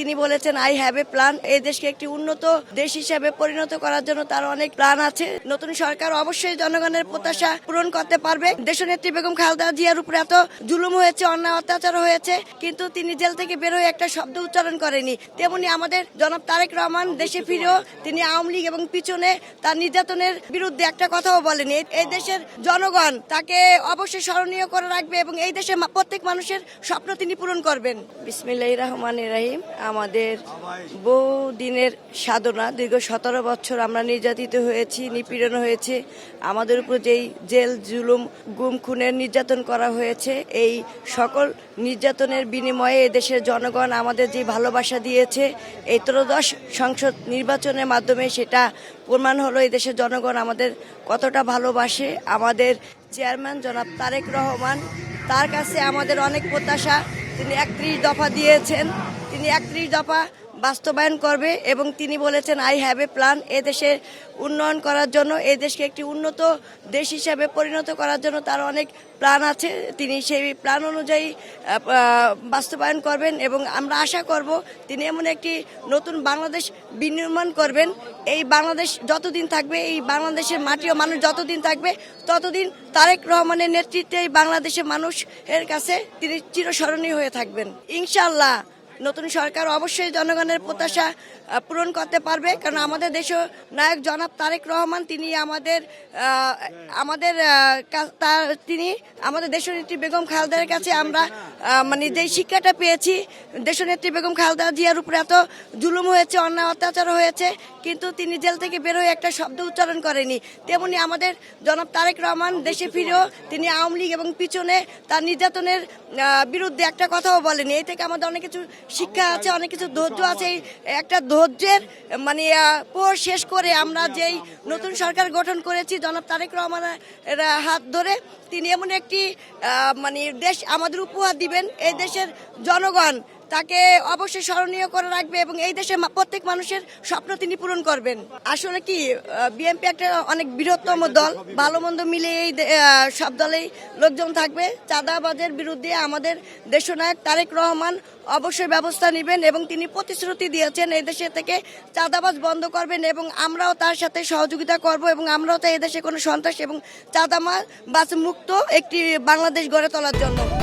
তিনি বলেছেন I have a plan. এই দেশকে একটি উন্নত দেশ হিসেবে পরিণত করার জন্য তার অনেক প্ল্যান আছে। নতুন সরকার অবশ্যই জনগণের প্রত্যাশা পূরণ করতে পারবে। দেশনেত্রী বেগম খালেদা জিয়ার উপরে এত জুলুম হয়েছে, অন্যায় অত্যাচার হয়েছে, কিন্তু তিনি জেল থেকে বের হয়ে একটা শব্দ উচ্চারণ করেনি। তেমনি আমাদের জনাব তারেক রহমান দেশে ফিরেও তিনি আওয়ামী লীগ এবং পিছনে তার নির্যাতনের বিরুদ্ধে একটা কথাও বলেনি। এই দেশের জনগণ তাকে অবশ্যই স্মরণীয় করে রাখবে এবং এই দেশের প্রত্যেক মানুষের স্বপ্ন তিনি পূরণ করবেন। বিসমিল্লাহির রহমানির রহিম। আমাদের বহু দিনের সাধনা, দীর্ঘ 17 বছর আমরা নির্যাতিত হয়েছি, নিপীড়ন হয়েছে। আমাদের উপর যেই জেল জুলুম গুম খুনের নির্যাতন করা হয়েছে, এই সকল নির্যাতনের বিনিময়ে এদেশের জনগণ আমাদের যে ভালোবাসা দিয়েছে, এই ত্রয়োদশ সংসদ নির্বাচনের মাধ্যমে সেটা প্রমাণ হলো এই দেশের জনগণ আমাদের কতটা ভালোবাসে। আমাদের চেয়ারম্যান জনাব তারেক রহমান, তার কাছে আমাদের অনেক প্রত্যাশা। তিনি 31 দফা দিয়েছেন, তিনি 31 দফা বাস্তবায়ন করবে এবং তিনি বলেছেন আই হ্যাভ এ প্ল্যান। এদেশের উন্নয়ন করার জন্য, এই দেশকে একটি উন্নত দেশ হিসেবে পরিণত করার জন্য তার অনেক প্ল্যান আছে। তিনি সেই প্ল্যান অনুযায়ী বাস্তবায়ন করবেন এবং আমরা আশা করব তিনি এমন একটি নতুন বাংলাদেশ বিনির্মাণ করবেন। এই বাংলাদেশ যতদিন থাকবে, এই বাংলাদেশের মাটি ও মানুষ যতদিন থাকবে, ততদিন তারেক রহমানের নেতৃত্বে এই বাংলাদেশের মানুষের কাছে তিনি চিরস্মরণীয় হয়ে থাকবেন। ইনশাআল্লাহ নতুন সরকার অবশ্যই জনগণের প্রত্যাশা পূরণ করতে পারবে, কারণ আমাদের দেশীয় নায়ক জনাব তারেক রহমান তিনি আমাদের দেশনেত্রী বেগম খালেদার কাছে আমরা মানে যেই শিক্ষাটা পেয়েছি, দেশনেত্রী বেগম খালেদা জিয়ার উপরে এত জুলুম হয়েছে, অন্যায় অত্যাচার হয়েছে, কিন্তু তিনি জেল থেকে বের হয়ে একটা শব্দ উচ্চারণ করেনি। তেমনি আমাদের জনাব তারেক রহমান দেশে ফিরেও তিনি আওয়ামী লীগ এবং পিছনে তার নির্যাতনের বিরুদ্ধে একটা কথাও বলেনি। এই থেকে আমাদের অনেক কিছু শিক্ষা আছে, অনেক কিছু ধৈর্য আছে। একটা ধৈর্যের মানে পর শেষ করে আমরা যেই নতুন সরকার গঠন করেছি জনাব তারেক রহমানের হাত ধরে, তিনি এমন একটি মানে দেশ আমাদের উপহার দিবেন। এই দেশের জনগণ তাকে অবশ্যই স্মরণীয় করে রাখবে এবং এই দেশের প্রত্যেক মানুষের স্বপ্ন তিনি পূরণ করবেন। আসলে কি বিএনপি একটা অনেক বৃহত্তম দল, ভালো মন্দ মিলে এই সব দলেই লোকজন থাকবে। চাঁদাবাজের বিরুদ্ধে আমাদের দেশনায়ক তারেক রহমান অবশ্যই ব্যবস্থা নেবেন এবং তিনি প্রতিশ্রুতি দিয়েছেন এই দেশে থেকে চাঁদাবাজ বন্ধ করবেন এবং আমরাও তার সাথে সহযোগিতা করব এবং আমরাও তো এই দেশে কোনো সন্ত্রাস এবং চাঁদাবাজ মুক্ত একটি বাংলাদেশ গড়ে তোলার জন্য